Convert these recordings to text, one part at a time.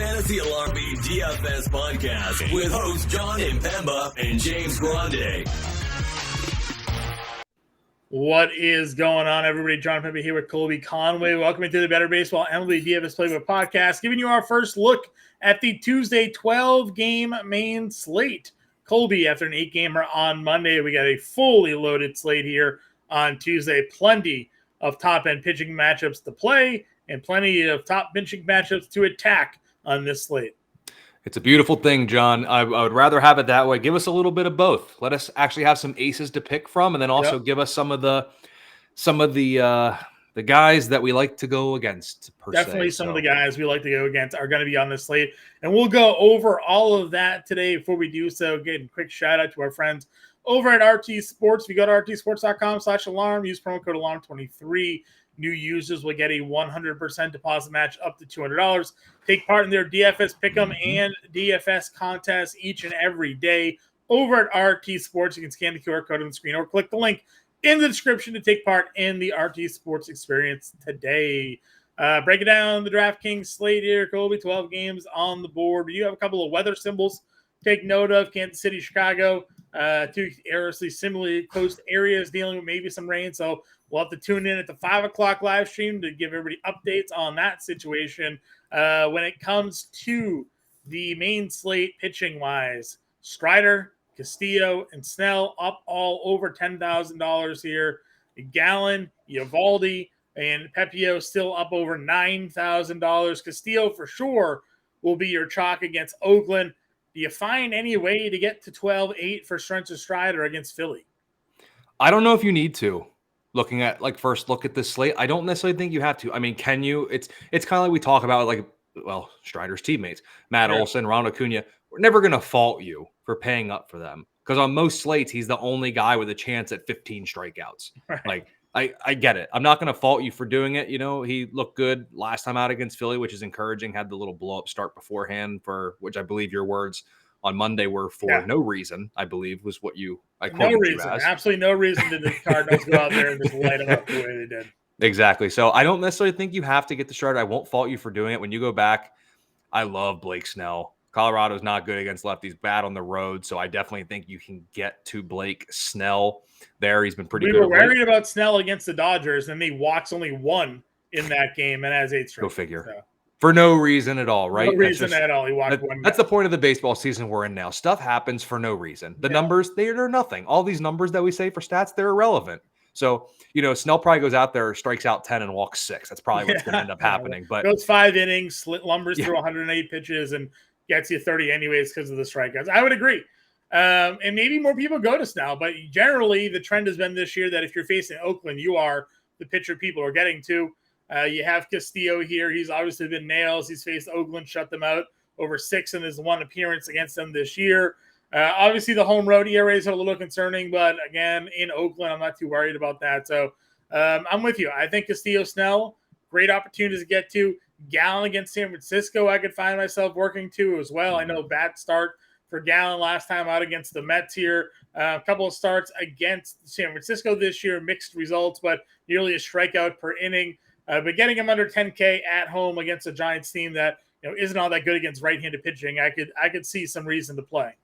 Fantasy MLB DFS podcast with hosts John Impemba and James Grande. What is going on, everybody? John Impemba here with Colby, Conway. Welcome to the Better Baseball MLB DFS Playbook podcast, giving you our first look at the Tuesday 12-game main slate. Colby, after an 8-gamer on Monday, we got a fully loaded slate here on Tuesday. Plenty of top-end pitching matchups to play and plenty of top pitching matchups to attack on this slate. It's a beautiful thing, John. I would rather have it that way. Give us a little bit of both. Let us actually have some aces to pick from, and then also give us some of the guys that we like to go against. Definitely some of the guys we like to go against are going to be on this slate, and we'll go over all of that today. Before we do so, again, a quick shout out to our friends over at RT Sports. If you go to rtsports.com/alarm, use promo code alarm23. New users will get a 100% deposit match up to $200. Take part in their DFS Pick'em and DFS contests each and every day over at RT Sports. You can scan the QR code on the screen or click the link in the description to take part in the RT Sports experience today. Breaking down the DraftKings slate here, Colby, 12 games on the board. We do have a couple of weather symbols to take note of. Kansas City, Chicago, two similarly close areas dealing with maybe some rain. So we'll have to tune in at the 5 o'clock live stream to give everybody updates on that situation. When it comes to the main slate pitching-wise, Strider, Castillo, and Snell up all over $10,000 here. Gallen, Eovaldi, and Pepio still up over $9,000. Castillo for sure will be your chalk against Oakland. Do you find any way to get to 12-8 for Spencer Strider against Philly? I don't know if you need to. Looking at first look at this slate, I don't necessarily think you have to. I mean, can you? It's kind of like we talk about Strider's teammates, Matt Olson, Ronald Acuna. We're never going to fault you for paying up for them because on most slates, he's the only guy with a chance at 15 strikeouts. Right. I get it. I'm not going to fault you for doing it. You know, he looked good last time out against Philly, which is encouraging. Had the little blow up start beforehand for which I believe your words on Monday were for no reason, I believe was what I quoted no reason. You as. Absolutely no reason did the Cardinals go out there and just light them up the way they did. Exactly. So I don't necessarily think you have to get the Strider. I won't fault you for doing it. When you go back, I love Blake Snell. Colorado's not good against lefties, bad on the road. So I definitely think you can get to Blake Snell there. He's been pretty good. We were worried about Snell against the Dodgers, and he walks only one in that game and has 8 strikeouts. Go figure. So. For no reason at all, right? No reason at all. He walked one. That's the point of the baseball season we're in now. Stuff happens for no reason. The numbers, they're nothing. All these numbers that we say for stats, they're irrelevant. So, Snell probably goes out there, strikes out 10 and walks 6. That's probably what's going to end up happening. But goes 5 innings, lumbers through 108 pitches, and gets you 30 anyways because of the strikeouts. I would agree. And maybe more people go to Snell, but generally the trend has been this year that if you're facing Oakland, you are the pitcher people are getting to. You have Castillo here. He's obviously been nails. He's faced Oakland, shut them out over 6 in his one appearance against them this year. Obviously, the home road ERAs are a little concerning, but again, in Oakland, I'm not too worried about that. So I'm with you. I think Castillo, Snell, great opportunities to get to. Gallen against San Francisco, I could find myself working to as well. I know bad start for Gallen last time out against the Mets here. A couple of starts against San Francisco this year, mixed results, but nearly a strikeout per inning. But getting him under 10K at home against a Giants team that isn't all that good against right-handed pitching, I could see some reason to play.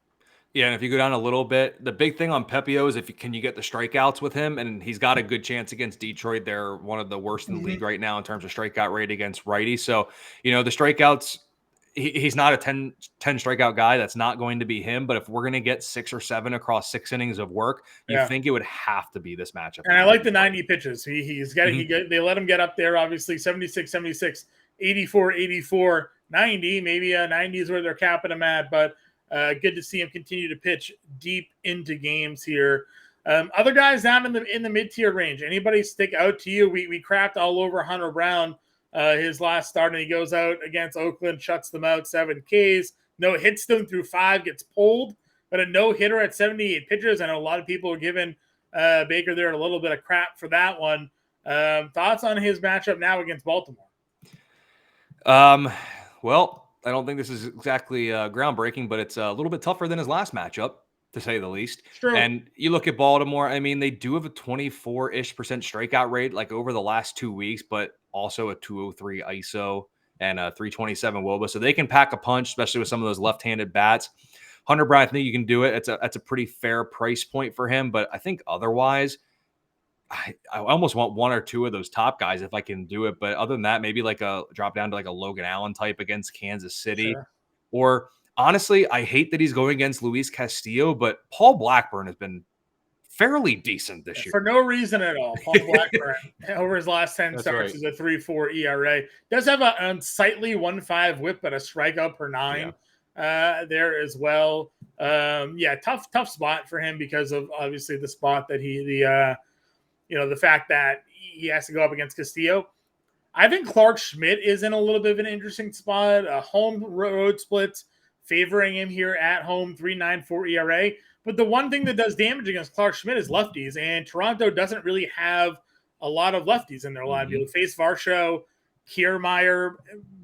Yeah, and if you go down a little bit, the big thing on Pepio is can you get the strikeouts with him? And he's got a good chance against Detroit. They're one of the worst in the league right now in terms of strikeout rate against righties. So, the strikeouts, he's not a 10 strikeout guy. That's not going to be him. But if we're going to get 6 or 7 across 6 innings of work, you think it would have to be this matchup. And I like the 90 pitches. He's getting they let him get up there, obviously, 76, 76, 84, 84, 90. Maybe 90 is where they're capping him at. But good to see him continue to pitch deep into games here. Other guys down in the mid-tier range. Anybody stick out to you? We crapped all over Hunter Brown his last start, and he goes out against Oakland, shuts them out, 7 Ks. No hits them through 5, gets pulled, but a no-hitter at 78 pitches. I know a lot of people are giving Baker there a little bit of crap for that one. Thoughts on his matchup now against Baltimore? Well, I don't think this is exactly groundbreaking, but it's a little bit tougher than his last matchup, to say the least. True. And you look at Baltimore, I mean, they do have a 24-ish% strikeout rate over the last 2 weeks, but also a 203 ISO. and 327 WOBA. So they can pack a punch, especially with some of those left-handed bats. Hunter Brown, I think you can do it. That's a pretty fair price point for him. But I think otherwise, I almost want one or two of those top guys if I can do it. But other than that, maybe like a drop down to like a Logan Allen type against Kansas City. Sure. Or honestly, I hate that he's going against Luis Castillo, but Paul Blackburn has been fairly decent this year. For no reason at all. Paul Blackburn, over his last 10 That's starts, right. is a 3.4 ERA. Does have an unsightly 1.5 whip, but a strikeout per 9 there as well. Tough spot for him because of obviously the spot that the fact that he has to go up against Castillo. I think Clark Schmidt is in a little bit of an interesting spot. Home road splits favoring him here at home, 3.94 ERA. But the one thing that does damage against Clark Schmidt is lefties, and Toronto doesn't really have a lot of lefties in their lineup. You'll face Varsho, Kiermaier,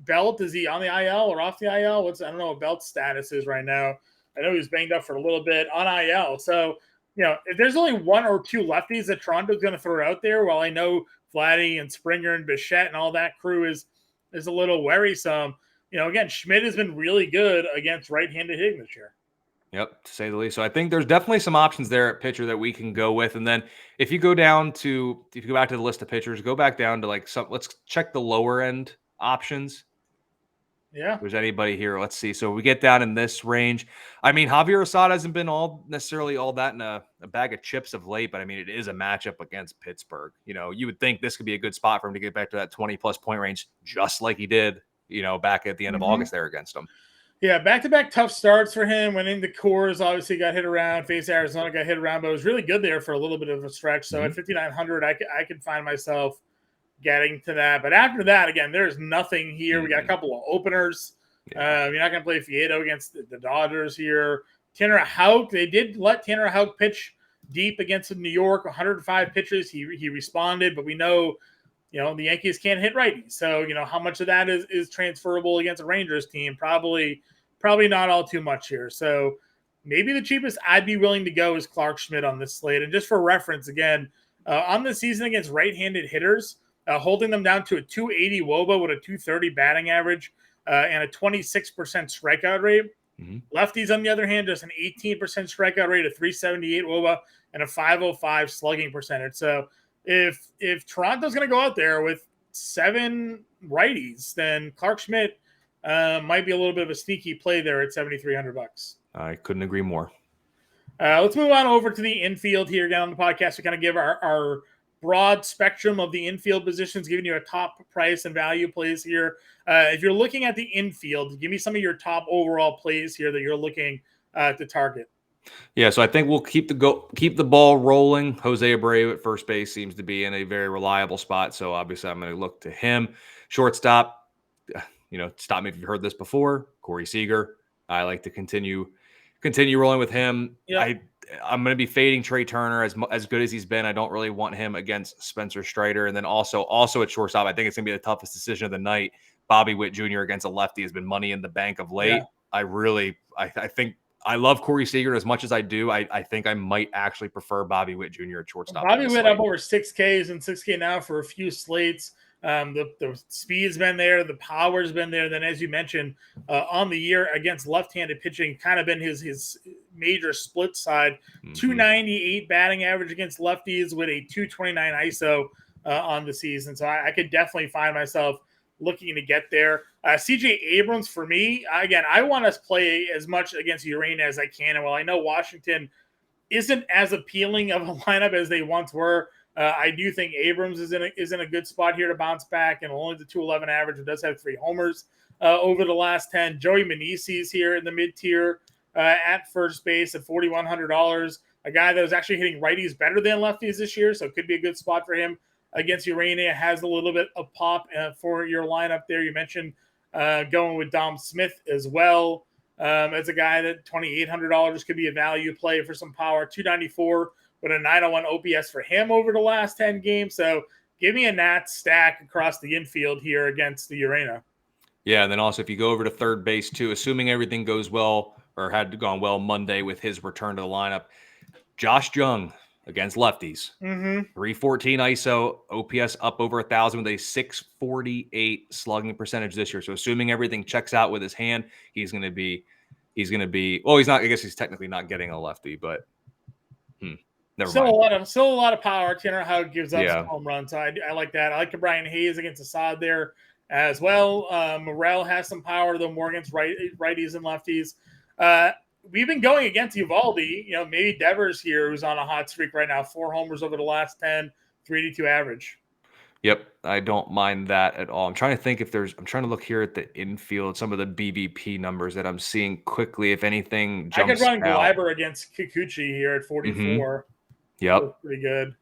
Belt. Is he on the IL or off the IL? I don't know what Belt's status is right now. I know he was banged up for a little bit on IL. So, if there's only one or two lefties that Toronto's going to throw out there, while I know Vladdy and Springer and Bichette and all that crew is a little worrisome. Again, Schmidt has been really good against right-handed hitting this year. Yep, to say the least. So I think there's definitely some options there at pitcher that we can go with. And then if you go back to the list of pitchers, go back down to let's check the lower end options. Yeah. If there's anybody here, let's see. So we get down in this range. I mean, Javier Assad hasn't been necessarily all that in a bag of chips of late, but I mean, it is a matchup against Pittsburgh. You would think this could be a good spot for him to get back to that 20+ point range, just like he did, back at the end of August there against them. Yeah, back-to-back tough starts for him. Went into Coors, obviously got hit around. Faced Arizona, got hit around, but it was really good there for a little bit of a stretch. So at 5,900, I could find myself getting to that. But after that, again, there's nothing here. We got a couple of openers. You're not going to play Fiedo against the Dodgers here. Tanner Houck, they did let Tanner Houck pitch deep against New York, 105 pitches. He responded, but we know the Yankees can't hit righties. So, how much of that is transferable against a Rangers team? Probably not all too much here. So maybe the cheapest I'd be willing to go is Clark Schmidt on this slate. And just for reference, again, on the season against right-handed hitters, holding them down to a 280 WOBA with a 230 batting average and a 26% strikeout rate. Lefties, on the other hand, just an 18% strikeout rate, a 378 WOBA, and a 505 slugging percentage. So if Toronto's going to go out there with 7 righties, then Clark Schmidt might be a little bit of a sneaky play there at $7,300. I couldn't agree more. Let's move on over to the infield here again on the podcast. We kind of give our broad spectrum of the infield positions, giving you a top price and value plays here. If you're looking at the infield, give me some of your top overall plays here that you're looking to target. Yeah, so I think we'll keep the ball rolling. Jose Abreu at first base seems to be in a very reliable spot, so obviously I'm going to look to him. Shortstop, stop me if you've heard this before. Corey Seager. I like to continue rolling with him. Yep. I'm going to be fading Trey Turner as good as he's been. I don't really want him against Spencer Strider. And then also at shortstop, I think it's going to be the toughest decision of the night. Bobby Witt Jr. against a lefty has been money in the bank of late. Yeah. I think I love Corey Seager as much as I do. I think I might actually prefer Bobby Witt Jr. at shortstop. Bobby Witt up over 6Ks and 6K now for a few slates. The speed's been there, the power's been there. Then, as you mentioned, on the year against left-handed pitching, kind of been his major split side. 298 batting average against lefties with a 229 ISO on the season. So I could definitely find myself looking to get there. CJ Abrams, for me, again, I want to play as much against Urena as I can. And while I know Washington isn't as appealing of a lineup as they once were, I do think Abrams is in a good spot here to bounce back, and only the 211 average. It does have 3 homers over the last 10. Joey Meneses here in the mid-tier at first base at $4,100. A guy that was actually hitting righties better than lefties this year, so it could be a good spot for him against Urena. Has a little bit of pop for your lineup there. You mentioned going with Dom Smith as well as a guy that $2,800 could be a value play for some power. 294 with a 901 OPS for him over the last 10 games. So give me a Nats stack across the infield here against the Urena. Yeah, and then also if you go over to third base too, assuming everything goes well or had gone well Monday with his return to the lineup, Josh Jung against lefties. Mm-hmm. 314 ISO, OPS up over 1,000 with a 648 slugging percentage this year. So assuming everything checks out with his hand, he's going to be, well, he's not, I guess he's technically not getting a lefty, but never mind. Still a lot of power. Tanner Houck gives up some Yeah. home runs. So I like that. I like the Brian Hayes against Assad there as well. Morel has some power, though more against righties and lefties. We've been going against Uvalde. Maybe Devers here, who's on a hot streak right now. 4 homers over the last 10, 382 average. Yep, I don't mind that at all. I'm trying to think if I'm trying to look here at the infield, some of the BVP numbers that I'm seeing quickly, if anything jumps out. I could run Gleiber against Kikuchi here at 44. Mm-hmm. Yep. That's pretty good.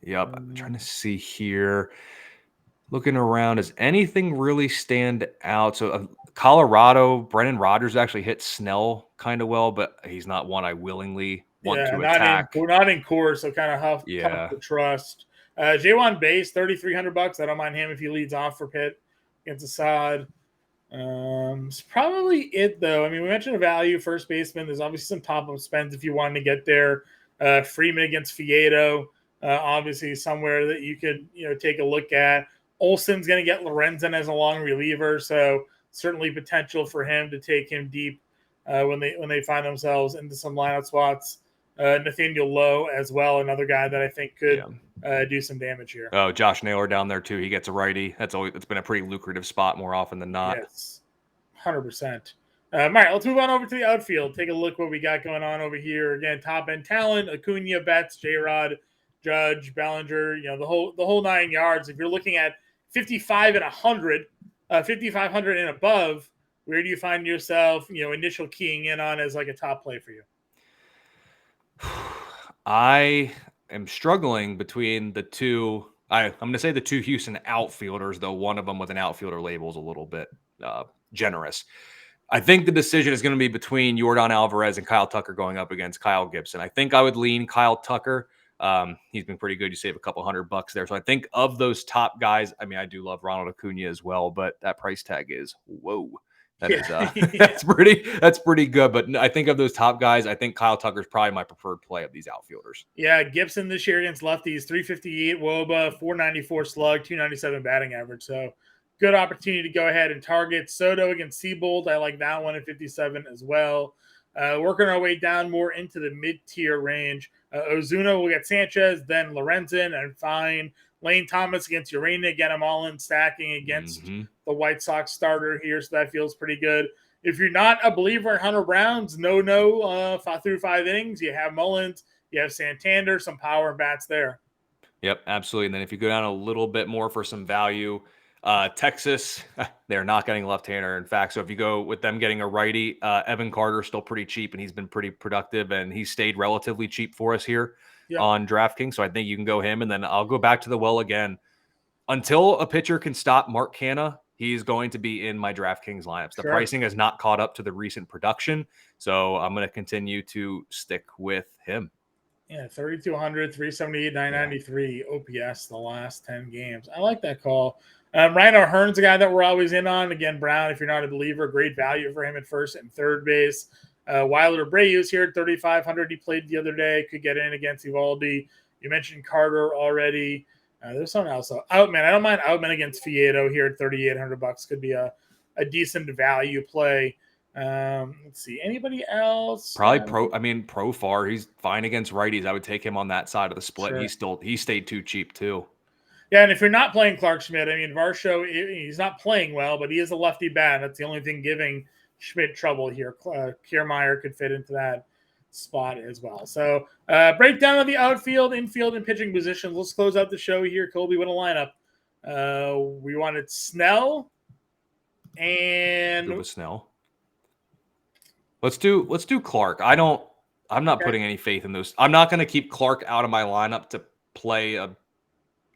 Yep. I'm trying to see here. Looking around, does anything really stand out? So Colorado, Brennan Rodgers actually hit Snell kind of well, but he's not one I willingly want to attack. We're not in course, so kind of tough to trust. J1 Base, $3,300. I don't mind him if he leads off for Pitt against Assad. It's probably it, though. I mean, we mentioned a value first baseman. There's obviously some top-up spends if you wanted to get there. Freeman against Fiedo, obviously somewhere that you could take a look at. Olsen's going to get Lorenzen as a long reliever, so certainly potential for him to take him deep when they find themselves into some lineup spots. Nathaniel Lowe as well, another guy that I think could do some damage here. Oh, Josh Naylor down there too. He gets a righty. It's been a pretty lucrative spot more often than not. Yes, 100%. All right, let's move on over to the outfield. Take a look what we got going on over here. Again, top end talent: Acuna, Betts, J-Rod, Judge, Bellinger. The whole 9 yards. If you're looking at 55 and 100, 5,500 and above, where do you find yourself? Initial keying in on as like a top play for you. I am struggling between the two. I'm going to say the 2 Houston outfielders, though one of them with an outfielder label is a little bit generous. I think the decision is going to be between Yordan Alvarez and Kyle Tucker going up against Kyle Gibson. I think I would lean Kyle Tucker. He's been pretty good. You save a couple $100 there. So I think of those top guys, I mean, I do love Ronald Acuna as well, but that price tag is whoa. That's pretty good. But I think of those top guys, I think Kyle Tucker is probably my preferred play of these outfielders. Yeah, Gibson this year against lefties, 358 WOBA, 494 slug, 297 batting average. So good opportunity to go ahead and target. Soto against Seabold, I like that one at 57 as well. Working our way down more into the mid-tier range. Ozuna will get Sanchez, then Lorenzen, and fine. Lane Thomas against Urena. Get them all in stacking against the White Sox starter here, so that feels pretty good. If you're not a believer in Hunter Brown's through 5 innings, you have Mullins, you have Santander, some power and bats there. Yep, absolutely. And then if you go down a little bit more for some value, Texas, they're not getting left-hander. In fact, so if you go with them getting a righty, Evan Carter's still pretty cheap, and he's been pretty productive, and he stayed relatively cheap for us here on DraftKings. So I think you can go him, and then I'll go back to the well again. Until a pitcher can stop Mark Canha, he's going to be in my DraftKings lineups. The pricing has not caught up to the recent production, so I'm going to continue to stick with him. Yeah, 3,200, 378, 993 OPS the last 10 games. I like that call. Ryan O'Hearn's a guy that we're always in on. Again, Brown, if you're not a believer, great value for him at first and third base. Wilder Abreu's here at 3,500. He played the other day. Could get in against Evalde. You mentioned Carter already. There's someone else. Outman. I don't mind Outman against Fiedo here at $3,800. Could be a decent value play. Let's see. Anybody else? Probably Profar. He's fine against righties. I would take him on that side of the split. Sure. He stayed too cheap too. Yeah, and if you're not playing Clark Schmidt, I mean, Varsho, he's not playing well, but he is a lefty bat. That's the only thing giving Schmidt trouble here. Kiermaier could fit into that spot as well. So breakdown of the outfield, infield, and pitching positions. Let's close out the show here. Colby, what a lineup. We wanted Snell and with Snell. Let's do Clark. I'm not putting any faith in those. I'm not going to keep Clark out of my lineup to play a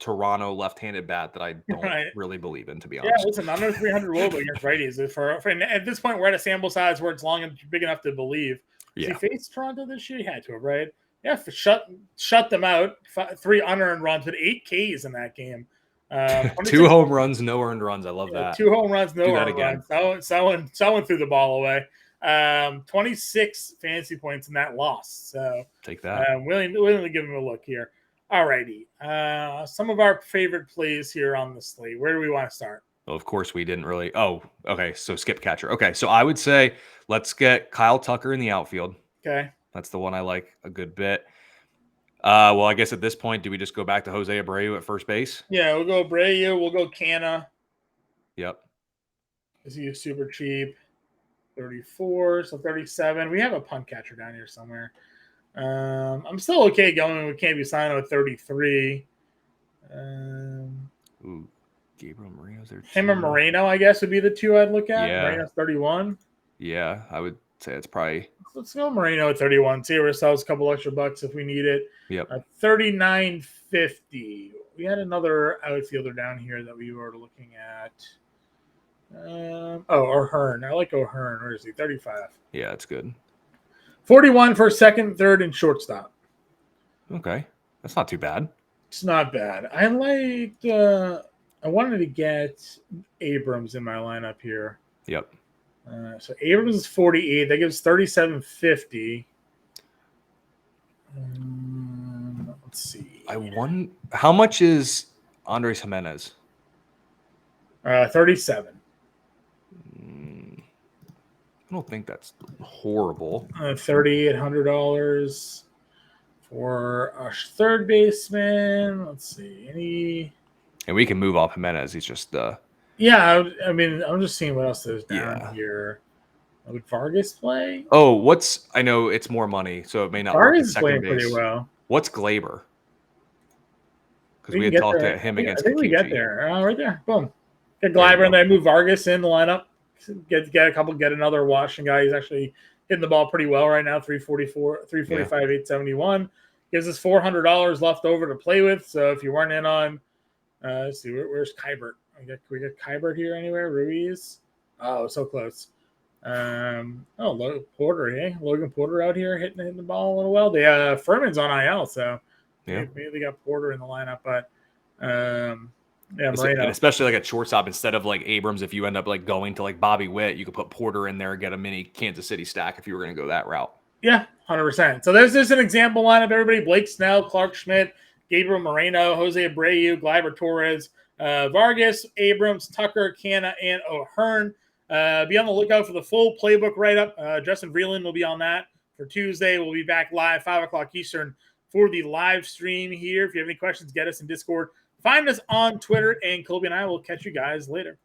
Toronto left-handed bat that I don't really believe in, to be honest. Yeah, listen, under 300 WOBA against righties. And at this point, we're at a sample size where it's long and big enough to believe. He faced Toronto this year? He had to have, right? Yeah, shut them out. 3 unearned runs with 8 Ks in that game. 2 home runs, no earned runs. I love that. 2 home runs, no earned runs. Someone threw the ball away. 26 fantasy points in that loss. So Take that. Willing to give him a look here. All righty. Some of our favorite plays here on the slate. Where do we want to start? Well, of course, we didn't really. Oh, okay. So skip catcher. Okay. So I would say let's get Kyle Tucker in the outfield. Okay. That's the one I like a good bit. Well, I guess at this point, do we just go back to Jose Abreu at first base? Yeah, we'll go Abreu. We'll go Canna. Yep. Is he super cheap? 34, so 37. We have a punt catcher down here somewhere. I'm still okay going with Canby Sino at 33. Ooh, Gabriel Moreno's there. Him or Moreno, I guess, would be the two I'd look at. Yeah. Moreno's 31. Yeah, I would say it's probably. Let's go Moreno at 31. See ourselves a couple extra bucks if we need it. Yep. 39.50. We had another outfielder down here that we were looking at. O'Hearn. I like O'Hearn. Where is he? 35. Yeah, it's good. 41 for second, third, and shortstop. Okay, that's not too bad. It's not bad. I liked. I wanted to get Abrams in my lineup here. Yep. So Abrams is 48. That gives 37.50. Let's see. I won. How much is Andres Jimenez? 37. I don't think that's horrible. $3,800 for a third baseman. Let's see. And we can move off Jimenez. He's just Yeah, I mean, I'm just seeing what else is down here. Would Vargas play? Oh, I know it's more money, so it may not Vargas work is at playing second base. pretty well. What's Glaber? Because we had get talked there. to him I against think we get Kikuchi. there. Right there. Boom. Get Glaber and then move Vargas in the lineup. Get another Washington guy. He's actually hitting the ball pretty well right now. 345, 871. Gives us $400 left over to play with. So if you weren't in on, let's see, where's Kybert? Can we get Kybert here anywhere? Ruiz? Oh, so close. Logan Porter, Logan Porter out here hitting the ball a little well. They Furman's on IL, so maybe they got Porter in the lineup, but Moreno. And especially like at shortstop, instead of like Abrams, if you end up like going to like Bobby Witt, you could put Porter in there and get a mini Kansas City stack if you were going to go that route. Yeah, 100%. So there's just an example lineup, everybody. Blake Snell, Clark Schmidt, Gabriel Moreno, Jose Abreu, Gleyber Torres, Vargas, Abrams, Tucker, Canna, and O'Hearn. Be on the lookout for the full playbook write-up. Justin Vreeland will be on that for Tuesday. We'll be back live 5 o'clock Eastern for the live stream here. If you have any questions, get us in Discord. Find us on Twitter, and Colby and I will catch you guys later.